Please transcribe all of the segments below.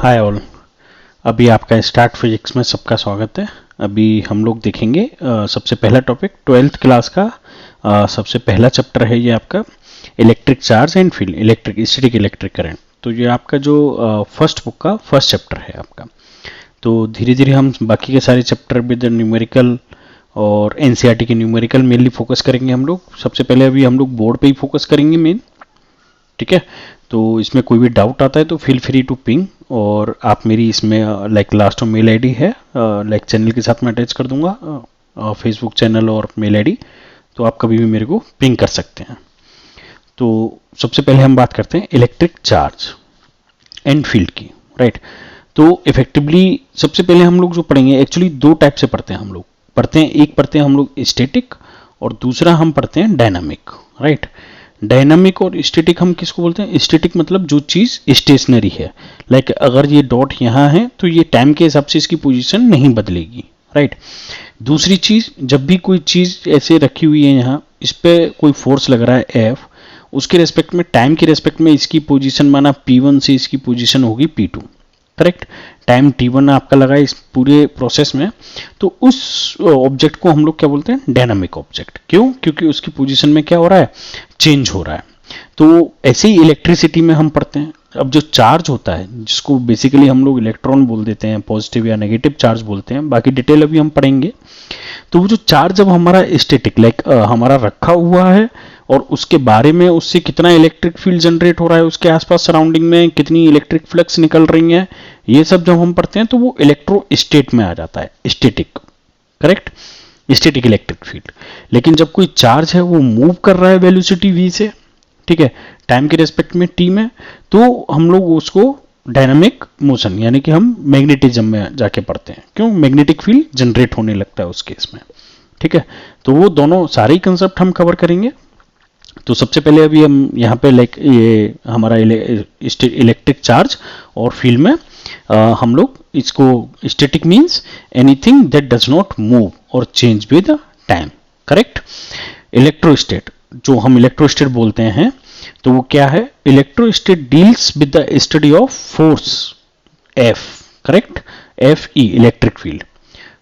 Hi all. अभी आपका start physics में सबका स्वागत है। अभी हम लोग देखेंगे सबसे पहला टॉपिक 12th क्लास का सबसे पहला चैप्टर है ये आपका electric charge and field, electric static electric current. तो ये आपका जो फर्स्ट बुक का फर्स्ट चैप्टर है आपका। तो धीरे धीरे हम बाकी के सारे चैप्टर विद न्यूमेरिकल और एनसीईआरटी के न्यूमेरिकल मेनली फोकस करेंगे हम लोग। सबसे पहले अभी हम लोग बोर्ड पे ही फोकस करेंगे मेन, ठीक है। तो इसमें कोई भी डाउट आता है तो फील फ्री टू पिंग, और आप मेरी इसमें लाइक लास्ट में मेल आईडी है, लाइक चैनल के साथ मैं अटैच कर दूंगा फेसबुक चैनल और मेल आईडी, तो आप कभी भी मेरे को पिंग कर सकते हैं। तो सबसे पहले हम बात करते हैं इलेक्ट्रिक चार्ज एंड फील्ड की, राइट। तो इफेक्टिवली सबसे पहले हम लोग जो पढ़ेंगे, एक्चुअली दो टाइप से पढ़ते हैं हम लोग। एक पढ़ते हैं हम लोग स्टैटिक और दूसरा हम पढ़ते हैं डायनामिक, राइट। डायनामिक और स्टैटिक हम किसको बोलते हैं? स्टैटिक मतलब जो चीज़ स्टेशनरी है, लाइक अगर ये डॉट यहाँ है तो ये टाइम के हिसाब से इसकी पोजीशन नहीं बदलेगी, राइट। दूसरी चीज़, जब भी कोई चीज़ ऐसे रखी हुई है यहाँ, इस पर कोई फोर्स लग रहा है F, उसके रेस्पेक्ट में, टाइम के रेस्पेक्ट में इसकी पोजीशन माना P1 से इसकी पोजीशन होगी P2, करेक्ट। टाइम T1 आपका लगा इस पूरे प्रोसेस में, तो उस ऑब्जेक्ट को हम लोग क्या बोलते हैं? Dynamic object. क्यों? क्योंकि उसकी पोजीशन में क्या हो रहा है? चेंज हो रहा है। तो ऐसे ही इलेक्ट्रिसिटी में हम पढ़ते हैं। अब जो चार्ज होता है, जिसको बेसिकली हम लोग इलेक्ट्रॉन बोल देते हैं, पॉजिटिव या नेगेटिव चार्ज बोलते हैं, बाकी डिटेल अभी हम पढ़ेंगे। तो वो जो चार्ज जब हमारा स्टैटिक लाइक हमारा रखा हुआ है और उसके बारे में उससे कितना इलेक्ट्रिक फील्ड जनरेट हो रहा है, उसके आसपास सराउंडिंग में कितनी इलेक्ट्रिक फ्लक्स निकल रही है, ये सब जब हम पढ़ते हैं तो वो इलेक्ट्रोस्टेट में आ जाता है, static, correct, static electric field. लेकिन जब कोई चार्ज है वो मूव कर रहा है वेलोसिटी v से, ठीक है, टाइम के रेस्पेक्ट में t में, तो हम लोग उसको डायनामिक मोशन यानी कि हम मैग्नेटिज्म में जाके पढ़ते हैं। क्यों? मैग्नेटिक फील्ड जनरेट होने लगता है उस केस में, ठीक है। तो वो दोनों सारे कंसेप्ट हम कवर करेंगे। तो सबसे पहले अभी हम यहाँ पे लाइक ये हमारा इलेक्ट्रिक चार्ज और फील्ड में हम लोग इसको static means anything that does not move और change with time, correct. Electrostatics, जो हम इलेक्ट्रोस्टेट बोलते हैं, तो वो क्या है? Electrostatics deals with the study of force F, correct, F E electric field,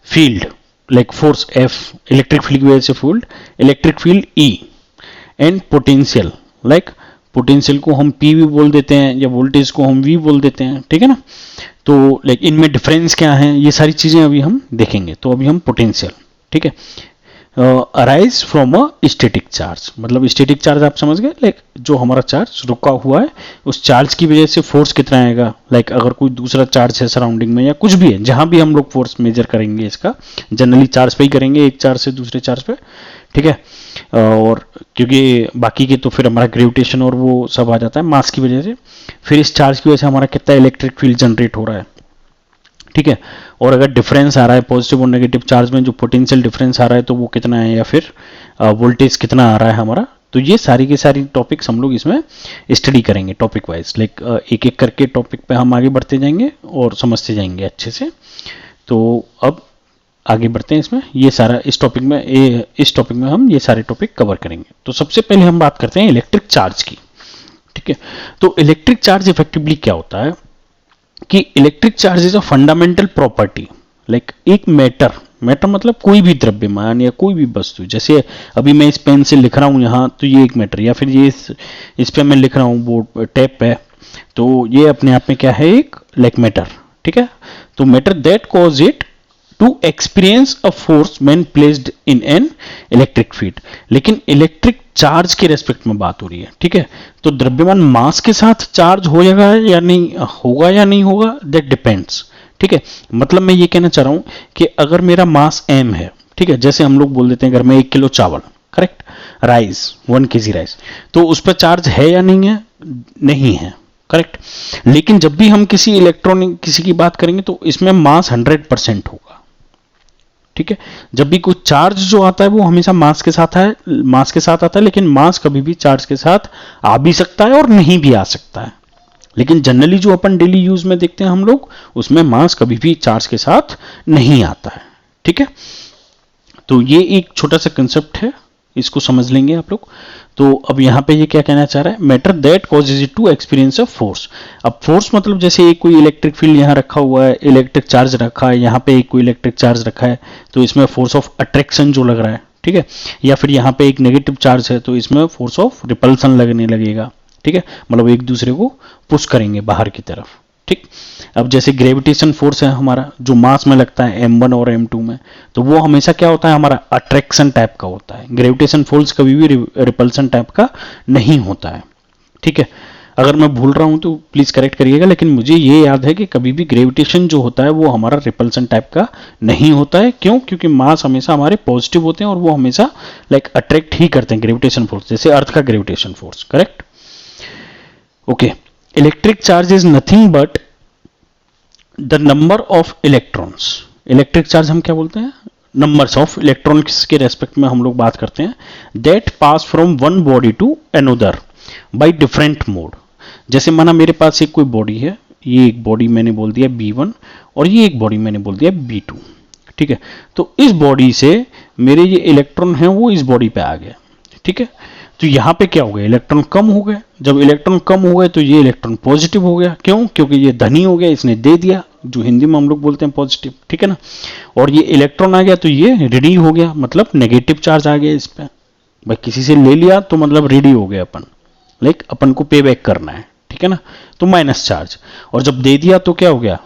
field like force F electric field की वजह से field, electric field E and potential, like potential को हम P भी बोल देते हैं या वोल्टेज को हम V बोल देते हैं, ठीक है ना। तो लाइक इनमें डिफरेंस क्या है, ये सारी चीजें अभी हम देखेंगे। तो अभी हम पोटेंशियल, ठीक है, arise from a static charge, मतलब स्टैटिक चार्ज आप समझ गए, लाइक जो हमारा चार्ज रुका हुआ है उस चार्ज की वजह से फोर्स कितना आएगा, लाइक अगर कोई दूसरा चार्ज है सराउंडिंग में या कुछ भी है, जहां भी हम लोग फोर्स मेजर करेंगे इसका जनरली चार्ज पे ही करेंगे, एक चार्ज से दूसरे चार्ज पे, ठीक है। और क्योंकि बाकी के तो फिर हमारा ग्रेविटेशन और वो सब आ जाता है मास की वजह से, फिर इस चार्ज की वजह से हमारा कितना इलेक्ट्रिक फील्ड जनरेट हो रहा है, ठीक है। और अगर डिफरेंस आ रहा है पॉजिटिव और नेगेटिव चार्ज में, जो पोटेंशियल डिफरेंस आ रहा है, तो वो कितना है, या फिर वोल्टेज कितना आ रहा है हमारा। तो ये सारी की सारी टॉपिक्स हम लोग इसमें स्टडी करेंगे टॉपिक वाइज, लाइक एक एक करके टॉपिक पे हम आगे बढ़ते जाएंगे और समझते जाएंगे अच्छे से। तो अब आगे बढ़ते हैं इसमें, ये सारा इस टॉपिक में हम ये सारे टॉपिक कवर करेंगे। तो सबसे पहले हम बात करते हैं इलेक्ट्रिक चार्ज की, ठीक है। तो इलेक्ट्रिक चार्ज इफेक्टिवली क्या होता है कि electric charge is a fundamental property, like एक मैटर मतलब कोई भी द्रव्यमान या कोई भी वस्तु, जैसे अभी मैं इस पेन से लिख रहा हूं यहाँ, तो ये एक मैटर, या फिर ये इस पे मैं लिख रहा हूँ बोर्ड टैप पे, तो ये अपने आप में क्या है? एक लाइक मैटर, ठीक है। तो matter that cause it to experience a force when placed in an electric field. लेकिन इलेक्ट्रिक चार्ज के रेस्पेक्ट में बात हो रही है, ठीक है। तो द्रव्यमान मास के साथ चार्ज हो जाएगा या नहीं होगा, दैट डिपेंड्स, ठीक है। मतलब मैं ये कहना चाह रहा हूं कि अगर मेरा मास m है, ठीक है, जैसे हम लोग बोल देते हैं घर में 1 किलो चावल, करेक्ट, राइस 1 kg राइस, तो उस पर चार्ज है या नहीं है? नहीं है, करेक्ट। लेकिन जब भी हम किसी इलेक्ट्रॉनिक किसी की बात करेंगे तो इसमें मास 100% होगा, ठीक है। जब भी कोई चार्ज जो आता है वो हमेशा मास के साथ आता है, लेकिन मास कभी भी चार्ज के साथ आ भी सकता है और नहीं भी आ सकता है। लेकिन जनरली जो अपन डेली यूज में देखते हैं हम लोग, उसमें मास कभी भी चार्ज के साथ नहीं आता है, ठीक है। तो ये एक छोटा सा कंसेप्ट है, इसको समझ लेंगे आप लोग। तो अब यहाँ पे ये क्या कहना चाह रहा है, matter that causes it to experience a force. अब फोर्स मतलब जैसे एक कोई इलेक्ट्रिक फील्ड यहाँ रखा हुआ है, इलेक्ट्रिक चार्ज रखा है, यहाँ पे एक कोई इलेक्ट्रिक चार्ज रखा है, तो इसमें फोर्स ऑफ अट्रैक्शन जो लग रहा है, ठीक है, या फिर यहाँ पे एक नेगेटिव चार्ज है तो इसमें फोर्स ऑफ रिपल्सन लगने लगेगा, ठीक है, मतलब एक दूसरे को पुश करेंगे बाहर की तरफ, ठीक। अब जैसे ग्रेविटेशन फोर्स है हमारा जो मास में लगता है m1 और m2 में, तो वो हमेशा क्या होता है, हमारा अट्रैक्शन टाइप का होता है। ग्रेविटेशन फोर्स कभी भी रिपल्सन टाइप का नहीं होता है, ठीक है। अगर मैं भूल रहा हूं तो प्लीज करेक्ट करिएगा, लेकिन मुझे ये याद है कि कभी भी ग्रेविटेशन जो होता है वो हमारा रिपल्सन टाइप का नहीं होता है। क्यों? क्योंकि मास हमेशा हमारे पॉजिटिव होते हैं और वो हमेशा लाइक अट्रैक्ट ही करते हैं ग्रेविटेशन फोर्स, जैसे अर्थ का gravitation force, correct. Okay, electric charge is nothing but the number of electrons. Electric charge हम क्या बोलते हैं, नंबर्स ऑफ इलेक्ट्रॉन्स के रेस्पेक्ट में हम लोग बात करते हैं, that pass from one body to another by different mode. जैसे माना मेरे पास एक कोई बॉडी है, ये एक बॉडी मैंने बोल दिया B1 और ये एक बॉडी मैंने बोल दिया B2, ठीक है। तो इस बॉडी से मेरे ये इलेक्ट्रॉन है वो इस बॉडी पे आ गया, ठीक है। तो यहाँ पे क्या हो गया, इलेक्ट्रॉन कम हो गए। जब इलेक्ट्रॉन कम हो गए तो ये इलेक्ट्रॉन पॉजिटिव हो गया। क्यों? क्योंकि ये धनी हो गया, इसने दे दिया, जो हिंदी में हम लोग बोलते हैं पॉजिटिव, ठीक है ना। और ये इलेक्ट्रॉन आ गया तो ये रेडी हो गया, मतलब नेगेटिव चार्ज आ गया इस पे। भाई किसी से ले लिया तो मतलब रेडी हो गया अपन, लाइक अपन को पे बैक करना है, ठीक है ना, तो माइनस चार्ज। और जब दे दिया तो क्या हो गया,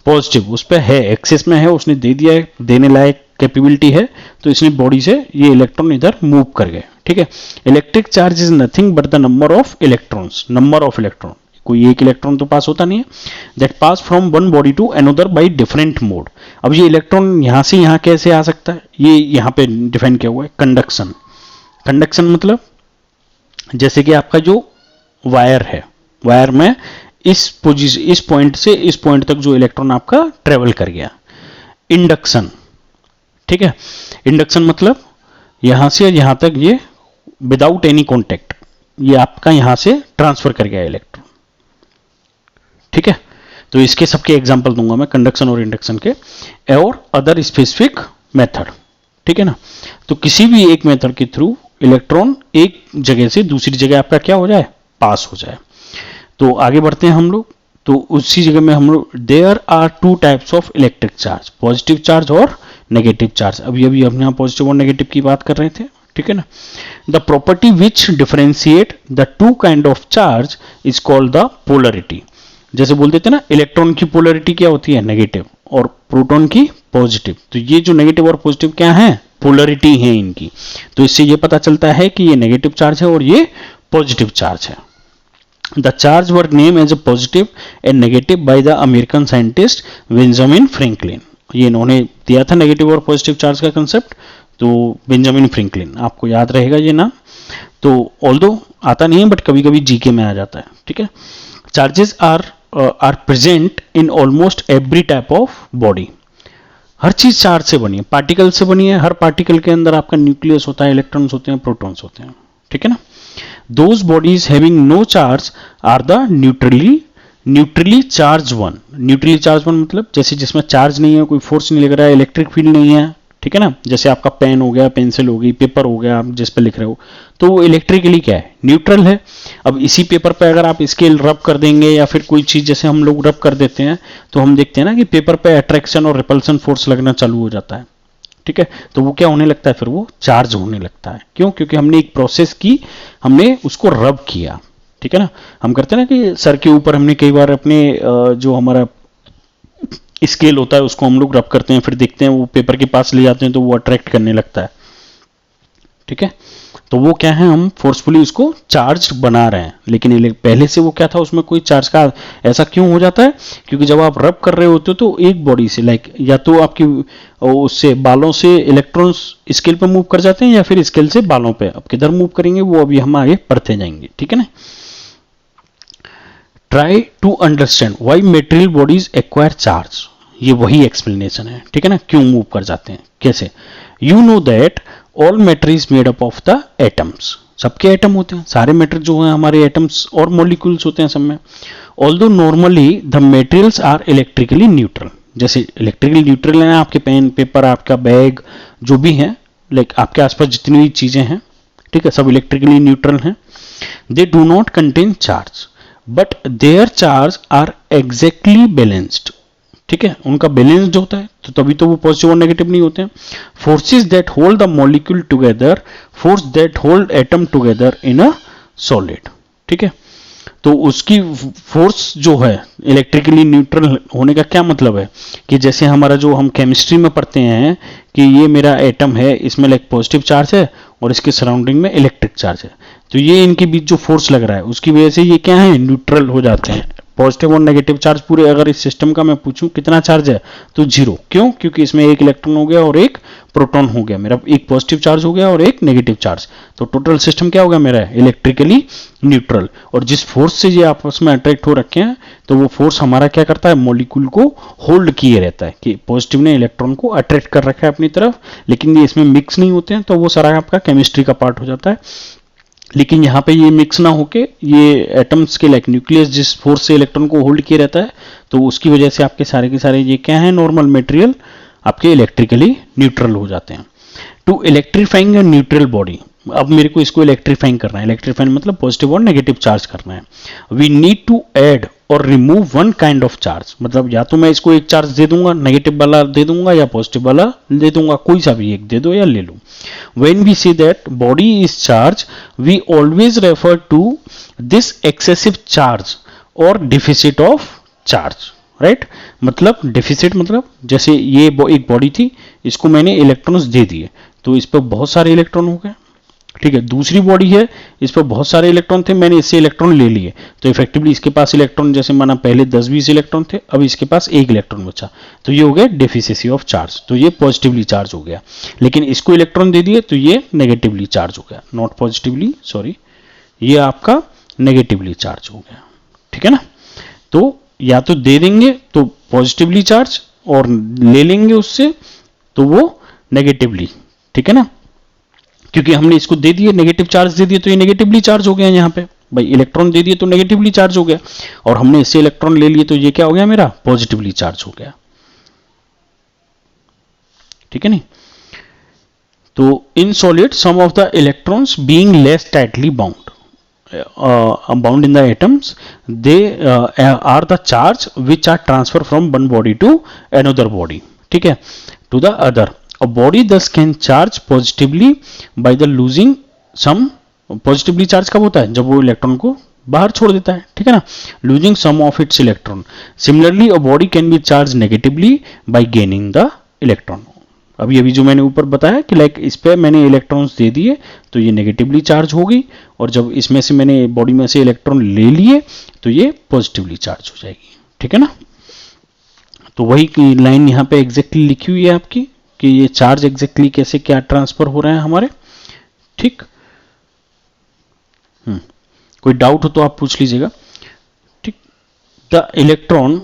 पॉजिटिव, उस पर है, एक्सेस में है, उसने दे दिया है, देने लायक कैपेबिलिटी है, तो इसने बॉडी से ये इलेक्ट्रॉन इधर मूव कर गए, ठीक है। Electric charge is nothing but the number of electrons, number of electron, कोई एक इलेक्ट्रॉन तो पास होता नहीं है, that pass from one body to another by different mode. अब ये इलेक्ट्रॉन यहां से यहां कैसे आ सकता है, ये यहां पे डिफाइन किया हुआ है, कंडक्शन। कंडक्शन मतलब जैसे कि आपका जो वायर है, वायर में इस पोजीशन, इस पॉइंट से इस पॉइंट तक जो इलेक्ट्रॉन आपका ट्रेवल कर गया। इंडक्शन, ठीक है, इंडक्शन मतलब यहां से यहां तक ये विदाउट एनी कॉन्टेक्ट, ये आपका यहां से ट्रांसफर कर गया इलेक्ट्रॉन, ठीक है। तो इसके सबके एग्जांपल दूंगा मैं, कंडक्शन और इंडक्शन के, और अदर स्पेसिफिक मेथड, ठीक है ना। तो किसी भी एक मेथड के थ्रू इलेक्ट्रॉन एक जगह से दूसरी जगह आपका क्या हो जाए, पास हो जाए। तो आगे बढ़ते हैं हम लोग, तो उसी जगह में हम लोग, there are two types of electric charge, positive charge और नेगेटिव चार्ज। अभी अभी हम यहाँ पॉजिटिव और नेगेटिव की बात कर रहे थे, ठीक है ना। The property which differentiate the two kind of charge is called the polarity. जैसे बोल देते ना, इलेक्ट्रॉन की पोलरिटी क्या होती है, नेगेटिव, और प्रोटॉन की पॉजिटिव। तो ये जो नेगेटिव और पॉजिटिव क्या है, पोलरिटी है इनकी। तो इससे ये पता चलता है कि ये नेगेटिव चार्ज है और ये पॉजिटिव चार्ज है। The charge were name as a positive and negative by the American scientist Benjamin Franklin. ये इन्होंने दिया था नेगेटिव और पॉजिटिव चार्ज का कंसेप्ट, तो बेंजामिन फ्रैंकलिन, आपको याद रहेगा ये नाम। तो ऑल्दो आता नहीं है बट कभी कभी जीके में आ जाता है, ठीक है। Charges are present in almost every type of body. हर चीज चार्ज से बनी है, पार्टिकल से बनी है। हर पार्टिकल के अंदर आपका न्यूक्लियस होता है, इलेक्ट्रॉन्स होते हैं, प्रोटॉन्स होते हैं, ठीक है ना। Those bodies having no charge are the neutrally charge one. Neutrally charge one मतलब जैसे जिसमें चार्ज नहीं है, कोई फोर्स नहीं लग रहा है, इलेक्ट्रिक फील्ड नहीं है, ठीक है ना। जैसे आपका पेन हो गया, पेंसिल हो गई, पेपर हो गया, आप जिस पे लिख रहे हो, तो वो इलेक्ट्रिकली क्या है, न्यूट्रल है। अब इसी पेपर पे अगर आप स्केल रब कर देंगे या फिर कोई चीज जैसे हम लोग रब कर देते हैं, तो हम देखते हैं ना कि पेपर पे अट्रैक्शन और रिपल्सन फोर्स लगना चालू हो जाता है, ठीक है। तो वो क्या होने लगता है, फिर वो चार्ज होने लगता है। क्यों? क्योंकि हमने एक प्रोसेस की, हमने उसको रब किया, ठीक है ना। हम करते हैं ना कि सर के ऊपर हमने कई बार अपने जो हमारा स्केल होता है उसको हम लोग रब करते हैं, फिर देखते हैं वो पेपर के पास ले जाते हैं तो वो अट्रैक्ट करने लगता है, ठीक है। तो वो क्या है, हम फोर्सफुली उसको चार्ज बना रहे हैं, लेकिन पहले से वो क्या था, उसमें कोई चार्ज का। ऐसा क्यों हो जाता है? क्योंकि जब आप रब कर रहे होते हो तो एक बॉडी से लाइक या तो आपकी उससे बालों से इलेक्ट्रॉन्स स्केल पे मूव कर जाते हैं या फिर स्केल से बालों पे। अब किधर मूव करेंगे वो अभी हम आगे पढ़ते जाएंगे, ठीक है ना। Try to understand why material bodies acquire charge. ये वही एक्सप्लेनेशन है, ठीक है ना, क्यों मूव कर जाते हैं, कैसे। You know that all matter is made up of the atoms. सबके एटम होते हैं, सारे मैटर जो हैं हमारे एटम्स और मॉलिक्यूल्स होते हैं सब में। Although normally the materials are electrically neutral. जैसे इलेक्ट्रिकली न्यूट्रल है आपके पेन, पेपर, आपका बैग, जो भी है, लाइक आपके आसपास जितनी भी चीजें हैं, ठीक है, सब इलेक्ट्रिकली न्यूट्रल हैं। They do not contain charge but their charge are exactly balanced, ठीक है, उनका बैलेंस्ड होता है, तो तभी तो वो पॉजिटिव और नेगेटिव नहीं होते हैं। Forces that hold the molecule together, force that hold atom together in a solid, ठीक है। तो उसकी फोर्स जो है इलेक्ट्रिकली न्यूट्रल होने का क्या मतलब है कि जैसे हमारा जो हम केमिस्ट्री में पढ़ते हैं कि ये मेरा एटम है, इसमें लाइक पॉजिटिव चार्ज है और इसके सराउंडिंग में इलेक्ट्रिक चार्ज है, तो ये इनके बीच जो फोर्स लग रहा है उसकी वजह से ये क्या है, न्यूट्रल हो जाते हैं। पॉजिटिव और नेगेटिव चार्ज पूरे, अगर इस सिस्टम का मैं पूछूं कितना चार्ज है तो 0, क्यों, क्योंकि इसमें एक इलेक्ट्रॉन हो गया और एक प्रोटॉन हो गया, मेरा एक पॉजिटिव चार्ज हो गया और एक नेगेटिव चार्ज, तो टोटल सिस्टम क्या हो गया मेरा, इलेक्ट्रिकली न्यूट्रल। और जिस फोर्स से ये आपस में अट्रैक्ट हो रखे हैं, तो वो फोर्स हमारा क्या करता है, मॉलिक्यूल को होल्ड किए रहता है, कि पॉजिटिव ने इलेक्ट्रॉन को अट्रैक्ट कर रखा है अपनी तरफ, लेकिन ये इसमें मिक्स नहीं होते हैं, तो वो सारा आपका केमिस्ट्री का पार्ट हो जाता है। लेकिन यहाँ पे ये मिक्स ना होके ये एटम्स के लाइक न्यूक्लियस जिस फोर्स से इलेक्ट्रॉन को होल्ड किए रहता है, तो उसकी वजह से आपके सारे के सारे ये क्या है, नॉर्मल मटेरियल आपके इलेक्ट्रिकली न्यूट्रल हो जाते हैं। To electrifying a neutral body, अब मेरे को इसको इलेक्ट्रीफाइंग करना है, इलेक्ट्रीफाइंग मतलब पॉजिटिव और नेगेटिव चार्ज करना है। वी नीड टू ऐड और remove one kind of charge, मतलब या तो मैं इसको एक चार्ज दे दूंगा, नेगेटिव वाला दे दूंगा या पॉजिटिव वाला दे दूंगा, कोई सा भी एक दे दो या ले लो। When we say that body is charged, we always refer to this excessive charge or deficit of charge, right? मतलब deficit मतलब जैसे ये एक बॉडी थी, इसको मैंने इलेक्ट्रॉन्स दे दिए, तो इस पर बहुत सारे इलेक्ट्रॉन हो गए, ठीक है। दूसरी बॉडी है, इस पर बहुत सारे इलेक्ट्रॉन थे, मैंने इससे इलेक्ट्रॉन ले लिए, तो इफेक्टिवली इसके पास इलेक्ट्रॉन, जैसे माना पहले 10-20 इलेक्ट्रॉन थे, अब इसके पास एक इलेक्ट्रॉन बचा, तो ये हो गया डेफिशिएंसी ऑफ चार्ज, तो ये पॉजिटिवली चार्ज हो गया। लेकिन इसको इलेक्ट्रॉन दे दिए तो ये नेगेटिवली चार्ज हो गया, नॉट पॉजिटिवली, सॉरी, ये आपका नेगेटिवली चार्ज हो गया, ठीक है ना। तो या तो दे देंगे तो पॉजिटिवली चार्ज, और ले लेंगे उससे तो वो नेगेटिवली, ठीक है ना, क्योंकि हमने इसको दे दिए, नेगेटिव चार्ज दे दिए, तो ये नेगेटिवली चार्ज हो गया। यहाँ पे भाई इलेक्ट्रॉन दे दिए तो नेगेटिवली चार्ज हो गया, और हमने इससे इलेक्ट्रॉन ले लिए तो ये क्या हो गया, मेरा पॉजिटिवली चार्ज हो गया, ठीक है नहीं। तो in solid some of the electrons being less tightly bound in the atoms, they are the charge which are transfer from one body to another body, ठीक है, to the other. A body thus can charge positively by the losing some, positively charge कब होता है, जब वो electron को बाहर छोड़ देता है, ठीक है ना, losing some of its electron. Similarly a body can be charged negatively by gaining the electron. अभी जो मैंने ऊपर बताया कि लाइक इस पे मैंने इलेक्ट्रॉन्स दे दिए तो ये नेगेटिवली चार्ज हो गई, और जब इसमें से मैंने बॉडी में से इलेक्ट्रॉन ले लिए तो ये पॉजिटिवली चार्ज हो जाएगी, ठीक है ना। तो वही लाइन यहाँ पे एग्जैक्टली लिखी हुई है आपकी कि ये चार्ज एग्जैक्टली कैसे क्या ट्रांसफर हो रहे हैं हमारे, ठीक। कोई डाउट हो तो आप पूछ लीजिएगा, ठीक। The electron,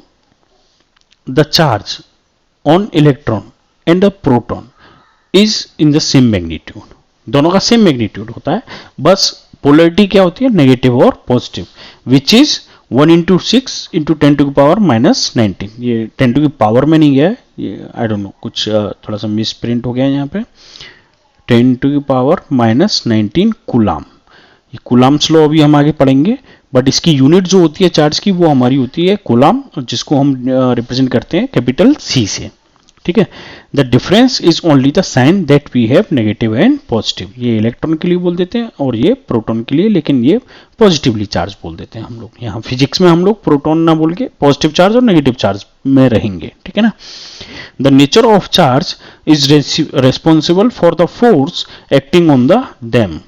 the charge on electron and the proton is in the same magnitude, दोनों का सेम मैग्नीट्यूड होता है, बस पोलैरिटी क्या होती है, नेगेटिव और पॉजिटिव, विच इज 1 × 6 × 10⁻⁻19, ये 10 की पावर में नहीं गया है, ये आई डोंट नो कुछ थोड़ा सा मिस प्रिंट हो गया है यहाँ पे, 10⁻⁻19 कूलाम। ये कूलाम्स लॉ अभी हम आगे पढ़ेंगे, बट इसकी यूनिट जो होती है चार्ज की वो हमारी होती है कूलाम, जिसको हम रिप्रेजेंट करते हैं कैपिटल C से, ठीक है। The difference is only the sign that we have negative and positive, ये इलेक्ट्रॉन के लिए बोल देते हैं और ये प्रोटॉन के लिए, लेकिन ये पॉजिटिवली चार्ज बोल देते हैं हम लोग। यहाँ फिजिक्स में हम लोग प्रोटॉन ना बोल के पॉजिटिव चार्ज और नेगेटिव चार्ज में रहेंगे, ठीक है ना। The nature of charge is responsible for the force acting on the them,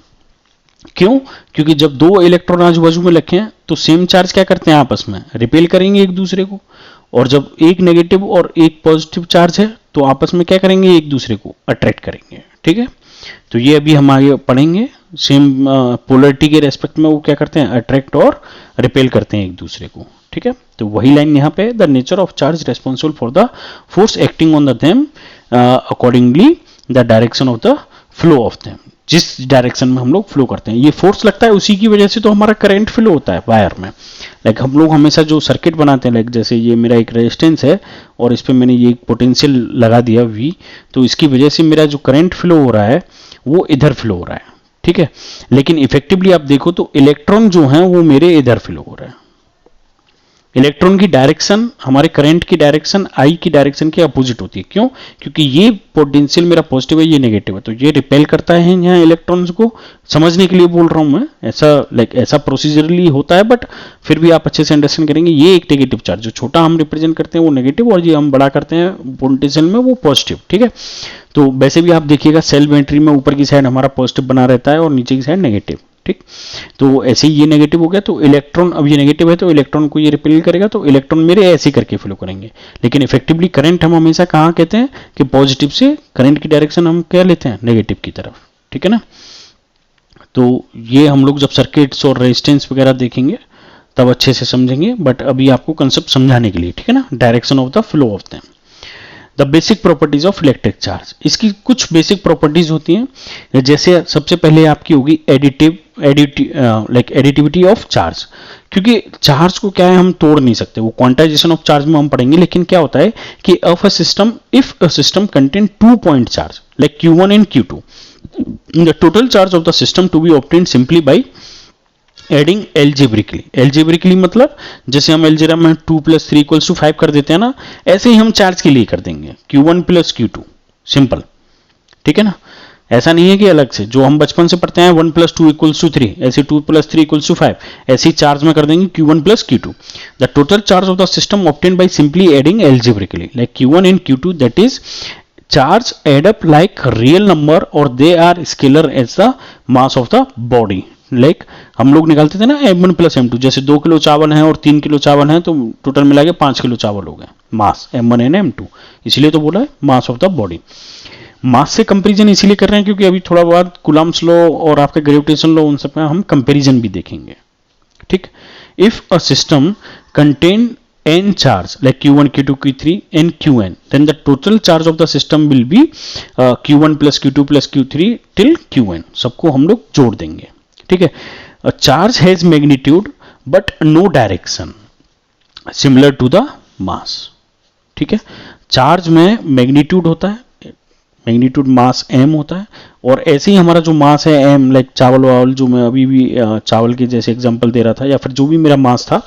क्यों, क्योंकि जब दो इलेक्ट्रॉन आजू बाजू में रखे हैं तो सेम चार्ज क्या करते हैं, आपस में रिपेल करेंगे एक दूसरे को, और जब एक नेगेटिव और एक पॉजिटिव चार्ज है तो आपस में क्या करेंगे, एक दूसरे को अट्रैक्ट करेंगे, ठीक है। तो ये अभी हम आगे पढ़ेंगे, सेम पोलैरिटी के रेस्पेक्ट में वो क्या करते हैं, अट्रैक्ट और रिपेल करते हैं एक दूसरे को, ठीक है। तो वही लाइन यहाँ पे, the nature of charge responsible for the force acting on the them accordingly the direction of the flow of them, जिस डायरेक्शन में हम लोग फ्लो करते हैं, ये फोर्स लगता है उसी की वजह से तो हमारा करंट फ्लो होता है वायर में। लाइक हम लोग हमेशा जो सर्किट बनाते हैं, लाइक जैसे ये मेरा एक रेजिस्टेंस है और इस पे मैंने ये पोटेंशियल लगा दिया V, तो इसकी वजह से मेरा जो करंट फ्लो हो रहा है वो इधर फ्लो हो रहा है, ठीक है। लेकिन इफेक्टिवली आप देखो तो इलेक्ट्रॉन जो है वो मेरे इधर फ्लो हो रहा है। इलेक्ट्रॉन की डायरेक्शन हमारे करंट की डायरेक्शन आई की डायरेक्शन के अपोजिट होती है। क्यों? क्योंकि ये पोटेंशियल मेरा पॉजिटिव है, ये नेगेटिव है, तो ये रिपेल करता है यहाँ इलेक्ट्रॉन्स को। समझने के लिए बोल रहा हूं मैं, ऐसा ऐसा प्रोसीजरली होता है, बट फिर भी आप अच्छे से अंडरस्टैंड करेंगे। ये एक नेगेटिव चार्ज, जो छोटा हम रिप्रेजेंट करते हैं वो नेगेटिव, और ये हम बड़ा करते हैं पोटेंशियल में वो पॉजिटिव। ठीक है, तो वैसे भी आप देखिएगा सेल बैटरी में ऊपर की साइड हमारा पॉजिटिव बना रहता है और नीचे की साइड नेगेटिव। ठीक, तो ऐसे ही ये नेगेटिव हो गया, तो इलेक्ट्रॉन, अब ये नेगेटिव है तो इलेक्ट्रॉन को ये रिपेल करेगा, तो इलेक्ट्रॉन मेरे ऐसे करके फ्लो करेंगे। लेकिन इफेक्टिवली करंट हम हमेशा कहाँ कहते हैं कि पॉजिटिव से करंट की डायरेक्शन हम क्या लेते हैं, नेगेटिव की तरफ। ठीक है ना, तो ये हम लोग जब सर्किट्स और रेजिस्टेंस वगैरह देखेंगे तब अच्छे से समझेंगे, बट अभी आपको कंसेप्ट समझाने के लिए, ठीक है ना, direction of the flow of them. The basic properties of electric charge, इसकी कुछ बेसिक प्रॉपर्टीज होती हैं। जैसे सबसे पहले आपकी होगी एडिटिविटी ऑफ चार्ज, क्योंकि चार्ज को क्या है हम तोड़ नहीं सकते, वो क्वांटाइजेशन ऑफ चार्ज में हम पढ़ेंगे। लेकिन क्या होता है कि if a system contain 2 point charge like Q1 and Q2, the total charge of the system to be obtained simply by adding algebraically मतलब जैसे हम एल्जेब्रा में 2 + 3 = 5 कर देते हैं ना, ऐसे ही हम चार्ज के लिए कर देंगे Q1 + Q2, सिंपल। ठीक है ना, ऐसा नहीं है कि अलग से जो हम बचपन से पढ़ते हैं 1 + 2 = 3, ऐसे 2 + 3 = 5, ऐसे ही चार्ज में कर देंगे Q1 + Q2। The total charge of the system obtained by simply adding algebraically like Q1 and Q2, that is charge add up like real number or they are scalar as the mass of the body। Like हम लोग निकालते थे ना M1 + M2, जैसे 2 kilo चावल है और 3 kilo चावल है तो टोटल मिला के 5 किलो चावल हो गए, मास M1 एंड M2, इसीलिए तो बोला है मास ऑफ द बॉडी। मास से कंपेरिजन इसीलिए कर रहे हैं क्योंकि अभी थोड़ा बहुत कूलम्ब्स लॉ और आपका ग्रेविटेशन लॉ उन सब में हम कंपेरिजन भी देखेंगे। ठीक, if a system contain n charge like Q1, Q2, Q3 and Qn, then the total charge of the system will be Q1 + Q2 + Q3 till Qn, सबको हम लोग जोड़ देंगे। ठीक है, charge has magnitude but no direction similar to the mass. ठीक है, charge में मैग्नीट्यूड होता है, मैग्नीट्यूड मास m होता है, और ऐसे ही हमारा जो मास है m, लाइक चावल वावल जो मैं अभी भी चावल के जैसे एग्जांपल दे रहा था, या फिर जो भी मेरा मास था,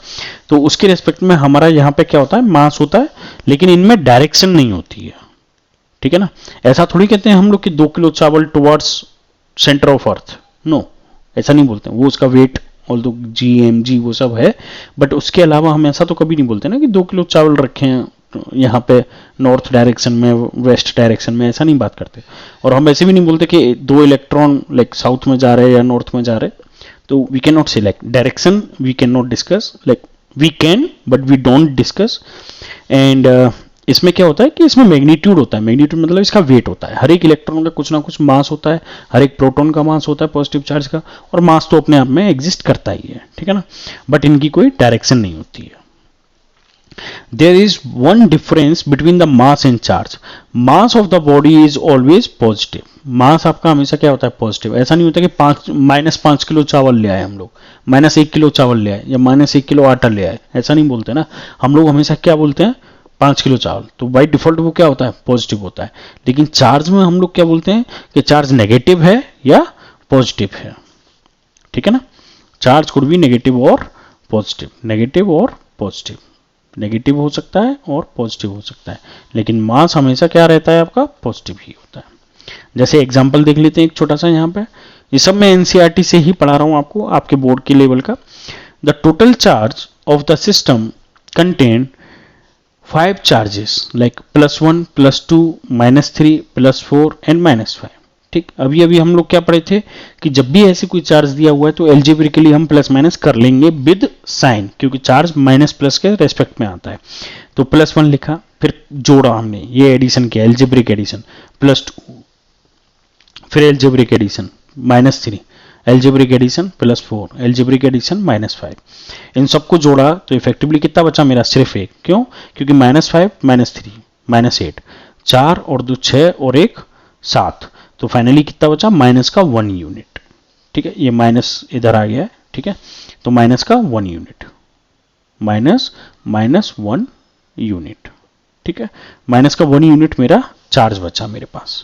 तो उसके रेस्पेक्ट में हमारा यहाँ पे क्या होता है, मास होता है, लेकिन इनमें डायरेक्शन नहीं होती है। ठीक है ना, ऐसा थोड़ी कहते हैं हम लोग कि 2 किलो चावल towards centre of earth, no, ऐसा नहीं बोलते हैं। वो उसका वेट ऑल दो GMG वो सब है, बट उसके अलावा हम ऐसा तो कभी नहीं बोलते ना कि 2 किलो चावल रखे हैं यहाँ पे नॉर्थ डायरेक्शन में, वेस्ट डायरेक्शन में, ऐसा नहीं बात करते। और हम ऐसे भी नहीं बोलते कि 2 इलेक्ट्रॉन लाइक साउथ में जा रहे हैं या नॉर्थ में जा रहे हैं, तो we can not say like direction we can not discuss, like we can but we don't discuss. And इसमें क्या होता है कि इसमें मैग्नीट्यूड होता है, मैग्नीट्यूड मतलब इसका वेट होता है। हर एक इलेक्ट्रॉन का कुछ ना कुछ मास होता है, हर एक प्रोटॉन का मास होता है पॉजिटिव चार्ज का, और मास तो अपने आप में एग्जिस्ट करता ही है। ठीक है ना, बट इनकी कोई डायरेक्शन नहीं होती है। There is one difference between the mass and charge. Mass of the body is always positive. मास आपका हमेशा क्या होता है, पॉजिटिव। ऐसा नहीं होता कि -5 किलो चावल ले आए हम लोग, -1 किलो चावल ले आए या -1 किलो आटा ले आए, ऐसा नहीं बोलते ना। हम लोग हमेशा क्या बोलते हैं, 5 किलो चावल, तो बाई डिफॉल्ट वो क्या होता है, पॉजिटिव होता है। लेकिन चार्ज में हम लोग क्या बोलते हैं कि चार्ज नेगेटिव है या पॉजिटिव है। ठीक है ना, चार्ज कुड बी नेगेटिव और पॉजिटिव, नेगेटिव और पॉजिटिव, नेगेटिव हो सकता है और पॉजिटिव हो सकता है, लेकिन मास हमेशा क्या रहता है आपका, पॉजिटिव ही होता है। जैसे एग्जांपल देख लेते हैं एक छोटा सा यहाँ पे, ये सब मैं NCERT से ही पढ़ा रहा हूँ आपको, आपके बोर्ड के लेवल का। The total charge of the system contain 5 charges like +1, +2, -3, +4 and -5। ठीक, अभी अभी हम लोग क्या पढ़े थे कि जब भी ऐसे कोई चार्ज दिया हुआ है तो एल्जेब्रिकली हम प्लस माइनस कर लेंगे विद साइन, क्योंकि चार्ज माइनस प्लस के रेस्पेक्ट में आता है। तो +1 लिखा, फिर जोड़ा हमने, ये एडिशन किया, एल्जेब्रिक एडिशन, +2, फिर algebraic addition -3, algebraic addition +4, algebraic addition -5, इन सबको जोड़ा तो इफेक्टिवली कितना बचा मेरा, सिर्फ एक। क्यों? क्योंकि -5, -3, -8, 4 और 2 6 और 1 7, तो फाइनली कितना बचा, माइनस का 1 यूनिट। ठीक है, ये माइनस इधर आ गया है। ठीक है, तो माइनस का 1 यूनिट, -1 यूनिट। ठीक है, माइनस का 1 यूनिट मेरा चार्ज बचा मेरे पास।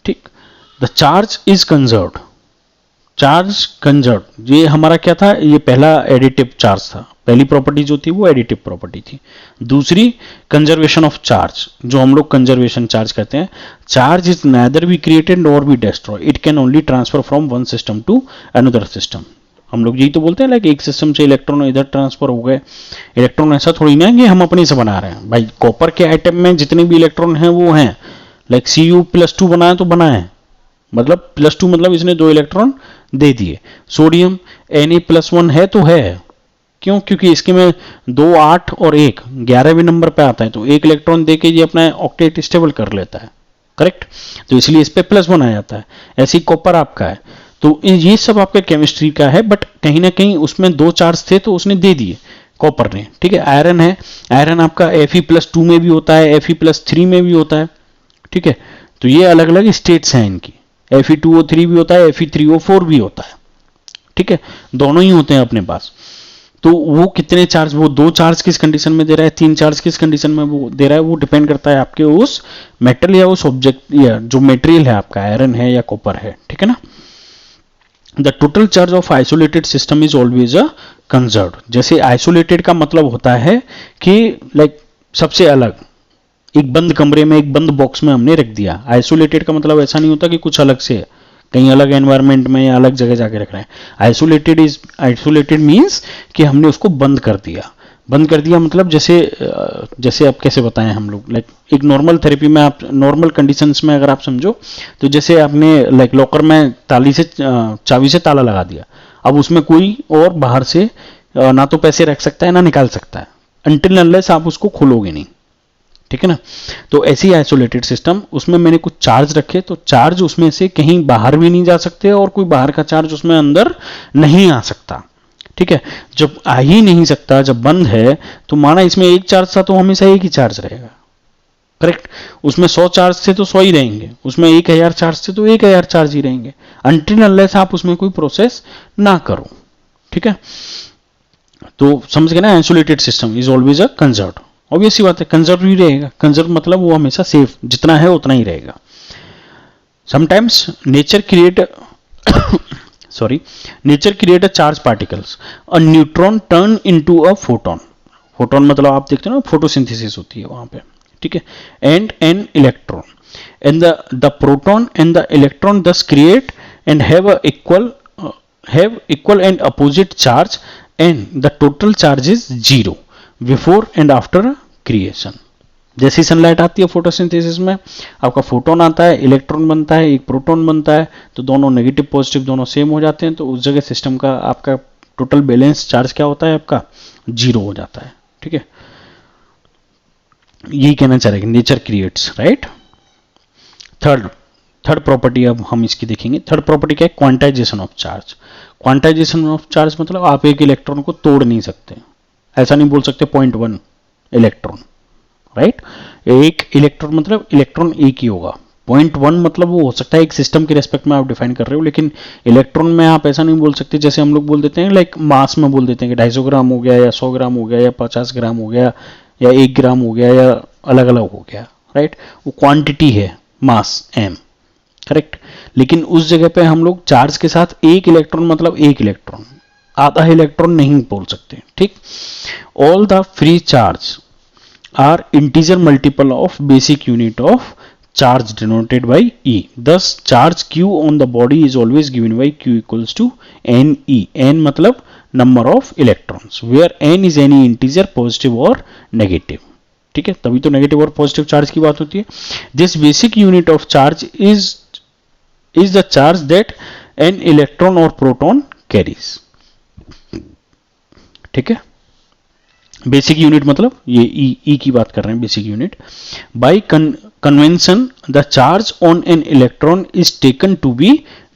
ठीक, the charge is conserved, charge conserved, ये हमारा क्या था, ये पहला एडिटिव चार्ज था, पहली प्रॉपर्टी जो थी वो एडिटिव प्रॉपर्टी थी। दूसरी कंजर्वेशन ऑफ चार्ज, जो हम लोग कंजर्वेशन चार्ज कहते हैं, charge is neither be created nor be destroy, it can only transfer from one system to another system. हम लोग यही तो बोलते हैं लाइक एक सिस्टम से इलेक्ट्रॉन इधर ट्रांसफर हो गए। इलेक्ट्रॉन ऐसा थोड़ी ना है कि हम अपने से बना रहे हैं भाई, कॉपर के आइटम में जितने भी इलेक्ट्रॉन हैं वो हैं, लाइक Cu+2 बनाया तो बना है, मतलब +2 मतलब इसने 2 इलेक्ट्रॉन दे दिए। सोडियम Na+1 है तो है, क्यों, क्योंकि इसके में 2, 8 और 1 11वें नंबर पे आता है, तो 1 इलेक्ट्रॉन देके ये अपना ऑक्टेट स्टेबल कर लेता है, करेक्ट, तो इसलिए इस पे प्लस बनाया जाता है। ऐसे ही कॉपर आपका है, तो ये सब आपका केमिस्ट्री का है, बट कहीं ना कहीं उसमें 2 चार्ज थे तो उसने दे दिए कॉपर ने, ठीक है। आयरन है, आयरन आपका Fe+2 में भी होता है, Fe+3 में भी होता है, ठीक है, तो ये अलग अलग स्टेट्स हैं इनकी, Fe2O3 भी होता है, Fe3O4 भी होता है, ठीक है, दोनों ही होते हैं अपने पास। तो वो कितने चार्ज, वो 2 चार्ज किस कंडीशन में दे रहा है, 3 चार्ज किस कंडीशन में वो दे रहा है, वो डिपेंड करता है आपके उस मेटल या उस ऑब्जेक्ट या जो मटेरियल है आपका, आयरन है या कॉपर है, ठीक है ना। The total charge of isolated system is always a conserved. जैसे आइसोलेटेड का मतलब होता है कि लाइक सबसे अलग, एक बंद कमरे में, एक बंद बॉक्स में हमने रख दिया। आइसोलेटेड का मतलब ऐसा नहीं होता कि कुछ अलग से है, कहीं अलग एनवायरनमेंट में या अलग जगह जाके रख रहे हैं। आइसोलेटेड मींस कि हमने उसको बंद कर दिया। बंद कर दिया मतलब जैसे आप कैसे बताएं हम लोग, लाइक एक नॉर्मल थेरेपी में, आप नॉर्मल कंडीशंस में अगर आप समझो तो जैसे आपने लाइक लॉकर में चाबी से ताला लगा दिया, अब उसमें कोई और बाहर से ना तो पैसे रख सकता है ना निकाल सकता है, अनटिल अनलेस आप उसको खोलोगे नहीं, ठीक है ना। तो ऐसी आइसोलेटेड सिस्टम, उसमें मैंने कुछ चार्ज रखे, तो चार्ज उसमें से कहीं बाहर भी नहीं जा सकते और कोई बाहर का चार्ज उसमें अंदर नहीं आ सकता, ठीक है। जब आ ही नहीं सकता, जब बंद है, तो माना इसमें 1 चार्ज था तो हमेशा 1 ही चार्ज रहेगा, करेक्ट। उसमें 100 चार्ज थे तो 100 ही रहेंगे, उसमें 1000 चार्ज थे तो 1000 चार्ज ही रहेंगे, अनटिल अनलेस आप उसमें कोई प्रोसेस ना करो, ठीक है। तो समझ गए ना, isolated system is always a conserved. Obvious सी बात है, कंजर्व ही रहेगा, कंजर्व मतलब वो हमेशा सेफ, जितना है उतना ही रहेगा। Sometimes nature create a charge particles, a neutron turn into a photon, photon मतलब आप देखते हो ना, फोटोसिंथेसिस होती है वहां पे, ठीक है, and an electron, and the proton and the electron thus create and have equal and opposite charge, and the total charge is 0 before and after creation. जैसी सनलाइट आती है फोटोसिंथेसिस में, आपका फोटोन आता है, इलेक्ट्रॉन बनता है, एक प्रोटॉन बनता है, तो दोनों नेगेटिव पॉजिटिव दोनों सेम हो जाते हैं, तो उस जगह सिस्टम का आपका टोटल बैलेंस चार्ज क्या होता है, आपका 0 हो जाता है, ठीक है। यही कहना चाह रहे हैं, nature creates, right. Third property अब हम इसकी देखेंगे। थर्ड प्रॉपर्टी क्या है, quantization of charge. Quantization of charge मतलब आप एक इलेक्ट्रॉन को तोड़ नहीं सकते, ऐसा नहीं बोल सकते 0.1 इलेक्ट्रॉन, राइट। एक इलेक्ट्रॉन मतलब इलेक्ट्रॉन एक ही होगा, 0.1 मतलब वो हो सकता है एक सिस्टम के रेस्पेक्ट में आप डिफाइन कर रहे हो, लेकिन इलेक्ट्रॉन में आप ऐसा नहीं बोल सकते, जैसे हम लोग बोल देते हैं लाइक मास में बोल देते हैं कि 250 ग्राम हो गया या 100 ग्राम हो गया या 50 ग्राम हो गया या 1 ग्राम हो गया या अलग अलग हो गया, राइट। वो क्वांटिटी है, मास m, करेक्ट। लेकिन उस जगह पे हम लोग चार्ज के साथ एक इलेक्ट्रॉन मतलब एक इलेक्ट्रॉन, आधा इलेक्ट्रॉन नहीं बोल सकते, ठीक। All the free charge are integer multiple of basic unit of charge denoted by E. Thus charge Q on the body is always given by Q equals to NE. N मतलब number of electrons, where N is any integer positive or negative, ठीक है, तभी तो negative और positive charge की बात होती है। This basic unit of charge is the charge that an electron और प्रोटॉन कैरीज, ठीक है। बेसिक यूनिट मतलब ये ई की बात कर रहे हैं, basic unit. By convention the charge on an electron is taken to be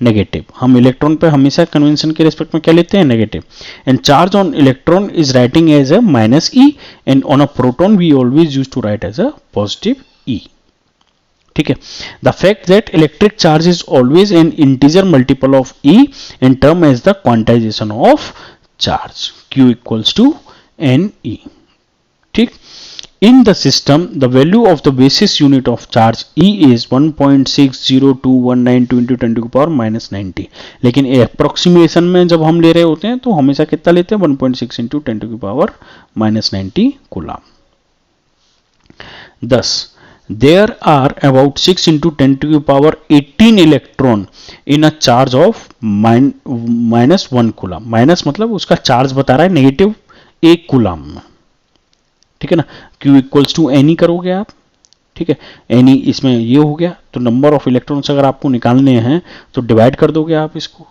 negative. हम इलेक्ट्रॉन पे हमेशा कन्वेंशन के रेस्पेक्ट में क्या लेते हैं, negative. And charge on electron is writing as a -E, and on a proton we always use to write as a positive E, ठीक है। The fact that electric charge is always an integer multiple of E and term as the quantization of charge Q equals to NE, ठीक। In the system, the value of the basis unit of charge E is 1.60219 into 10 to the power minus 90. लेकिन approximation में जब हम ले रहे होते हैं तो हमेशा कितना लेते हैं 1.6 into 10 to the power minus 90 coulomb. Thus, there are about 6 into 10 to the power 18 electron in a charge of minus 1 coulomb. Minus मतलब उसका चार्ज बता रहा है नेगेटिव 1 कूलम में. ठीक है ना. Q इक्वल्स टू एनी करोगे आप. ठीक है, एनी इसमें ये हो गया. तो नंबर ऑफ इलेक्ट्रॉन्स अगर आपको निकालने हैं तो डिवाइड कर दोगे आप इसको.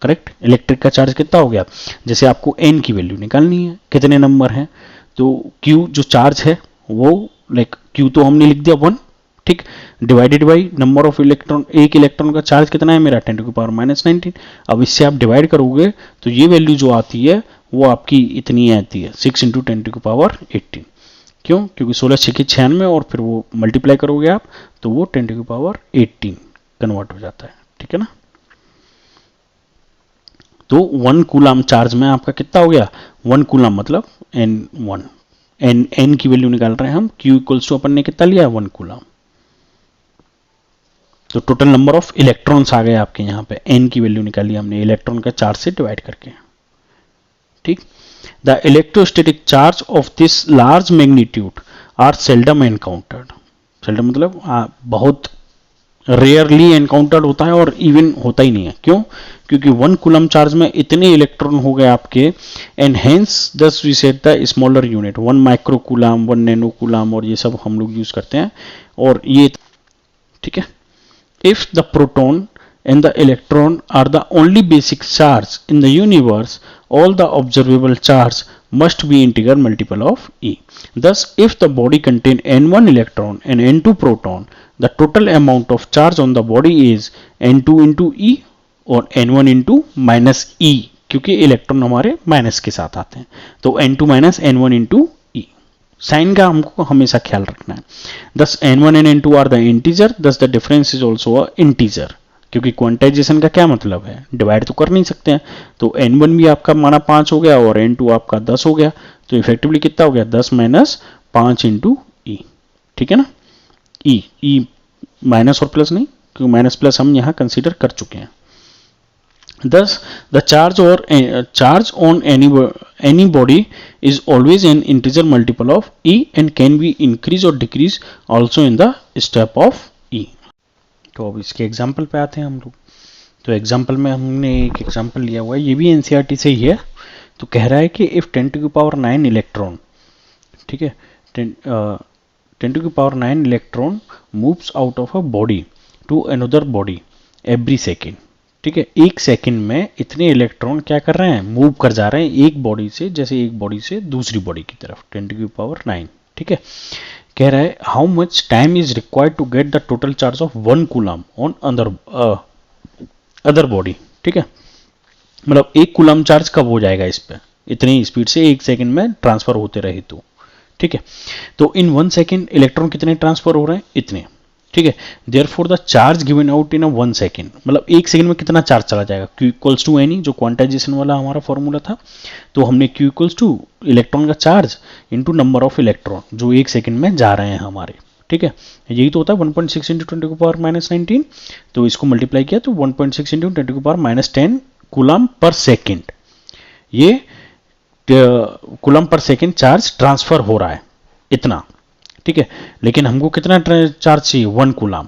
करेक्ट. इलेक्ट्रिक का चार्ज कितना हो गया, जैसे आपको एन की वैल्यू निकालनी है, कितने नंबर हैं, तो Q जो चार्ज है वो लाइक Q तो हमने लिख दिया 1. ठीक, divided by number of electron. एक इलेक्ट्रॉन का चार्ज कितना है मेरा 10 टू द पावर माइनस 19. अब इससे आप डिवाइड करोगे तो ये वैल्यू जो आती है वो आपकी इतनी आती है 6 इंटू 10 टू द पावर 18. क्यों, क्योंकि 16 6 96 और फिर वो मल्टीप्लाई करोगे आप तो वो 10 टू द पावर 18 कन्वर्ट हो जाता है. ठीक है ना. तो 1 कूलम चार्ज में आपका कितना हो गया 1 कूलम मतलब n1. n की वैल्यू निकाल रहे हैं हम. Q इक्वल्स टू अपन ने कितना लिया 1 कूलम. तो टोटल नंबर ऑफ इलेक्ट्रॉन्स आ गए आपके यहाँ पे. n की वैल्यू निकाली हमने इलेक्ट्रॉन का चार्ज से डिवाइड करके. ठीक. The electrostatic charge of this large magnitude are seldom encountered. Seldom मतलब बहुत रेयरली एनकाउंटर्ड होता है और इवन होता ही नहीं है. क्यों, क्योंकि 1 कूलम चार्ज में इतने इलेक्ट्रॉन हो गए आपके. And hence thus we set the smaller unit 1 micro coulomb 1 nano coulomb और ये सब हम लोग यूज करते हैं. और ये ठीक है. If the proton and the electron are the only basic charge in the universe, all the observable charge must be integer multiple of E. Thus, if the body contain n1 electron and n2 proton, the total amount of charge on the body is n2 into E और n1 into minus E, क्योंकि electron हमारे minus के साथ आते हैं. तो n2 minus n1 into sign का हमको हमेशा ख्याल रखना है. दस n1 and n2 are the integer, thus the difference is also a integer. क्योंकि क्वांटाइजेशन का क्या मतलब है, डिवाइड तो कर नहीं सकते हैं. तो n1 भी आपका माना 5 हो गया और n2 आपका 10 हो गया. तो इफेक्टिवली कितना हो गया 10 माइनस 5 इंटू ई. ठीक है ना. ई माइनस और प्लस नहीं, क्योंकि माइनस प्लस हम यहाँ कंसिडर कर चुके हैं. Thus, the charge on any body is always an integer multiple of E and can be increase or decrease also in the step of E. तो अब इसके एग्जाम्पल पे आते हैं हम लोग. तो एग्जाम्पल में हमने एक एग्जाम्पल लिया हुआ है, ये भी NCERT से ही है. तो कह रहा है कि if 10 to the power 9 electron, ठीक है, 10 to the power 9 electron moves out of a body to another body every second. ठीक है, एक सेकंड में इतने इलेक्ट्रॉन क्या कर रहे हैं, मूव कर जा रहे हैं एक बॉडी से, जैसे एक बॉडी से दूसरी बॉडी की तरफ 10 टू द पावर 9. ठीक है, कह रहा है how much time is required to get the total charge of 1 coulomb on other body. ठीक है, मतलब 1 कूलम चार्ज कब हो जाएगा इस पे, इतनी स्पीड से एक सेकंड में ट्रांसफर होते रहे तो. ठीक है, तो इन 1 सेकंड इलेक्ट्रॉन कितने ट्रांसफर हो रहे हैं, इतने. ठीक है, therefore the charge given out in a 1 second, मतलब एक सेकंड में कितना चार्ज चला जाएगा. Q इक्वल्स टू एनी, जो क्वांटाइजेशन वाला हमारा फॉर्मूला था. तो हमने Q इक्वल्स टू इलेक्ट्रॉन का charge into number of electron जो एक सेकंड में जा रहे हैं हमारे. ठीक है, यही तो होता है 1.6 into 10 to the power minus 19. तो इसको मल्टीप्लाई किया तो 1.6 into 10 to the power minus 10 coulomb per second. ये coulomb per second charge transfer हो रहा है इतना. ठीक है, लेकिन हमको कितना चार्ज चाहिए 1 कूलम.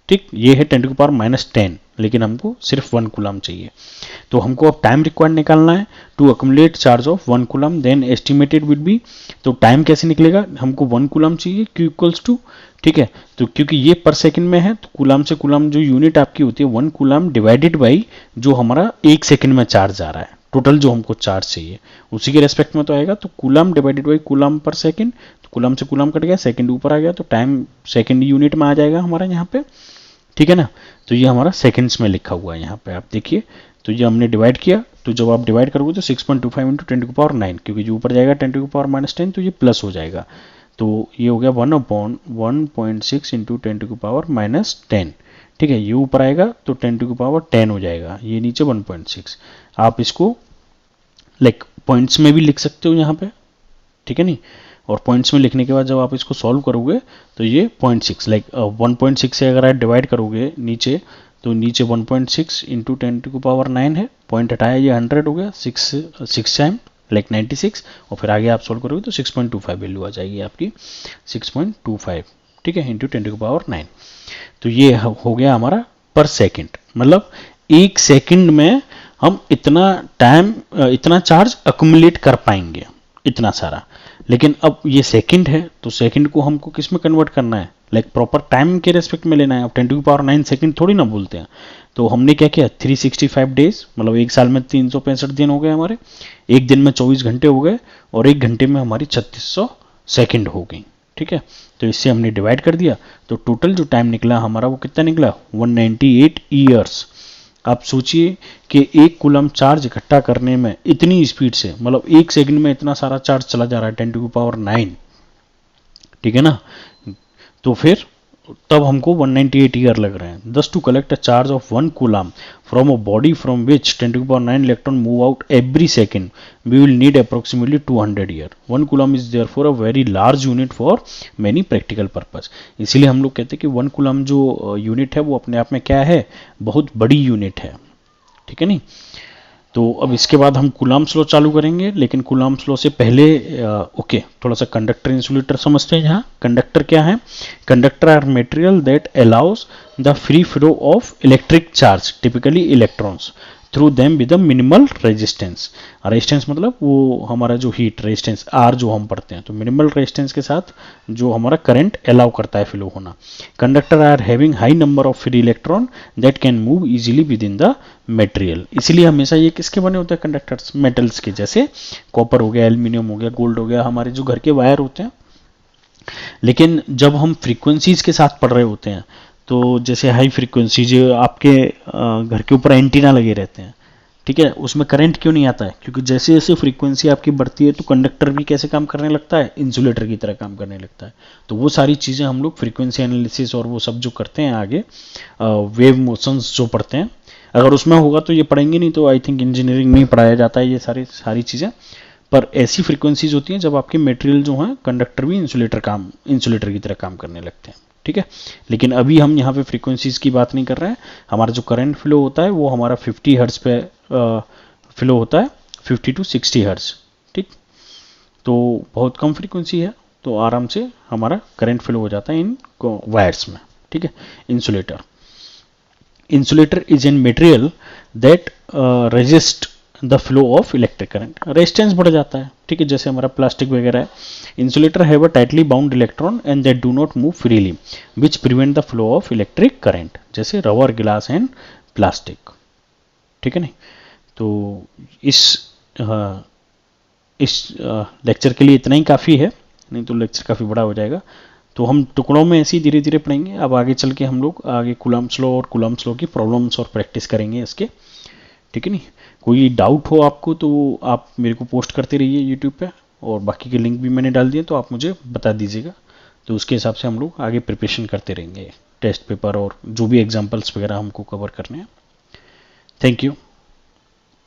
ठीक, ये है 10 टू द पावर माइनस 10, लेकिन हमको सिर्फ 1 कूलम चाहिए. तो हमको अब टाइम रिक्वायर्ड निकालना है to accumulate charge of 1 coulomb, then estimated will be. तो टाइम कैसे निकलेगा, हमको 1 कूलम चाहिए Q इक्वल्स टू. ठीक है, तो क्योंकि ये पर सेकंड में है तो कूलम से कूलम जो यूनिट आपकी होती है 1 कूलम डिवाइडेड बाई जो हमारा एक सेकंड में चार्ज आ रहा है, टोटल जो हमको चार्ज चाहिए उसी के रेस्पेक्ट में तो आएगा. तो coulomb divided by coulomb per second, तो कूलम से कूलम कट गया, सेकंड ऊपर आ गया, तो टाइम सेकंड यूनिट में आ जाएगा हमारा यहाँ पे. ठीक है ना, तो ये हमारा सेकंड्स में लिखा हुआ है यहाँ पे आप देखिए. तो ये हमने डिवाइड किया, तो जब आप डिवाइड करोगे तो 6.25 इंटू 10 टू द पावर 9, क्योंकि जो ऊपर जाएगा 10 टू द पावर माइनस 10 तो ये प्लस हो जाएगा. तो ये हो गया 1/1.6 into 10 to the power minus 10. ठीक है, ये ऊपर आएगा तो 10 टू द पावर 10 हो जाएगा, ये नीचे 1.6. आप इसको लाइक पॉइंट्स में भी लिख सकते हो यहाँ पे. ठीक है नहीं, और पॉइंट्स में लिखने के बाद जब आप इसको सॉल्व करोगे तो ये 0.6 लाइक 1.6 से अगर आप डिवाइड करोगे नीचे, तो नीचे 1.6 इंटू 10⁻9 है, पॉइंट हटाया ये 100 हो गया, 6 टाइम लाइक 96, और फिर आगे आप सॉल्व करोगे तो 6.25 वैल्यू आ जाएगी आपकी, 6.25, ठीक है, इंटू 10⁻9। तो ये हो गया हमारा पर सेकंड, मतलब एक सेकंड में हम इतना टाइम इतना चार्ज अक्यूमुलेट कर पाएंगे, इतना सारा। लेकिन अब ये सेकंड है तो सेकंड को हमको किस में कन्वर्ट करना है, लाइक प्रॉपर टाइम के रेस्पेक्ट में लेना है। अब 10⁻9 सेकंड थोड़ी ना बोलते हैं। तो हमने क्या किया, 365 डेज, मतलब एक साल में 365 दिन हो गए हमारे, एक दिन में 24 घंटे हो गए, और एक घंटे में हमारी 3600 सेकंड हो गई, ठीक है। तो इससे हमने डिवाइड कर दिया, तो टोटल जो टाइम निकला हमारा वो कितना निकला, 198 ईयर्स। आप सोचिए कि एक कूलम चार्ज इकट्ठा करने में इतनी स्पीड से, मतलब एक सेकंड में इतना सारा चार्ज चला जा रहा है 10⁻9, ठीक है ना। तो फिर तब हमको 198 ईयर लग रहे हैं। Thus to collect a charge of 1 coulomb from a body from which 10⁻9 electron move out every second, we will need approximately 200 year. 1 coulomb is therefore a very large unit for many practical purpose. इसीलिए हम लोग कहते हैं कि 1 coulomb जो unit है वो अपने आप में क्या है, बहुत बड़ी यूनिट है, ठीक है नहीं। तो अब इसके बाद हम कूलम्ब्स लॉ चालू करेंगे, लेकिन कूलम्ब्स लॉ से पहले ओके थोड़ा सा कंडक्टर इंसुलेटर समझते हैं। यहाँ कंडक्टर क्या है, conductor are material that allows the free flow of electric charge, typically electrons, through them with minimal resistance. Resistance मतलब वो हमारा जो हीट रेजिस्टेंस आर जो हम पढ़ते हैं, तो मिनिमल रेजिस्टेंस के साथ जो हमारा करंट अलाउ करता है फ्लो होना। Conductor are having high number of free electron that can move easily within the material. इसीलिए हमेशा ये किसके बने होते हैं कंडक्टर्स, मेटल्स के, जैसे कॉपर हो गया, एल्यूमिनियम हो गया, गोल्ड हो गया, हमारे जो घर के वायर होते हैं। लेकिन जब हम फ्रीक्वेंसीज के साथ पढ़ रहे होते हैं, तो जैसे हाई फ्रीक्वेंसी जो आपके घर के ऊपर एंटीना लगे रहते हैं, ठीक है, उसमें करंट क्यों नहीं आता है, क्योंकि जैसे जैसे फ्रीक्वेंसी आपकी बढ़ती है तो कंडक्टर भी कैसे काम करने लगता है, इंसुलेटर की तरह काम करने लगता है। तो वो सारी चीज़ें हम लोग फ्रीक्वेंसी एनालिसिस और वो सब जो करते हैं आगे, वेव मोशंस जो पढ़ते हैं, अगर उसमें होगा तो ये पढ़ेंगे, नहीं तो आई थिंक इंजीनियरिंग में ही पढ़ाया जाता है ये सारी चीज़ें। पर ऐसी फ्रीक्वेंसीज होती हैं जब आपके मटेरियल जो हैं, कंडक्टर भी इंसुलेटर की तरह काम करने लगते हैं, ठीक है। लेकिन अभी हम यहाँ पे फ्रीक्वेंसीज की बात नहीं कर रहे हैं। हमारा जो करंट फ्लो होता है वो हमारा 50 हर्ट्ज पे फ्लो होता है, 50 to 60 हर्ट्ज, ठीक। तो बहुत कम फ्रीक्वेंसी है, तो आराम से हमारा करंट फ्लो हो जाता है इन वायर्स में, ठीक है। Insulator is an material that resist the flow of electric current, resistance बढ़ जाता है, ठीक है, जैसे हमारा प्लास्टिक वगैरह है। Insulator have a tightly bound electron and they do not move freely which prevent the flow of electric current, जैसे रबर, गिलास एंड प्लास्टिक, ठीक है नहीं। तो इस लेक्चर के लिए इतना ही काफ़ी है, नहीं तो लेक्चर काफ़ी बड़ा हो जाएगा। तो हम टुकड़ों में ऐसे ही धीरे धीरे पढ़ेंगे। अब आगे चल के हम लोग आगे कूलम्ब्स लॉ और कूलम्ब्स लॉ की प्रॉब्लम्स और प्रैक्टिस करेंगे इसके, ठीक है नहीं। कोई डाउट हो आपको तो आप मेरे को पोस्ट करते रहिए यूट्यूब पे, और बाकी के लिंक भी मैंने डाल दिए, तो आप मुझे बता दीजिएगा। तो उसके हिसाब से हम लोग आगे प्रिपरेशन करते रहेंगे, टेस्ट पेपर और जो भी एग्जाम्पल्स वगैरह हमको कवर करने हैं। Thank you.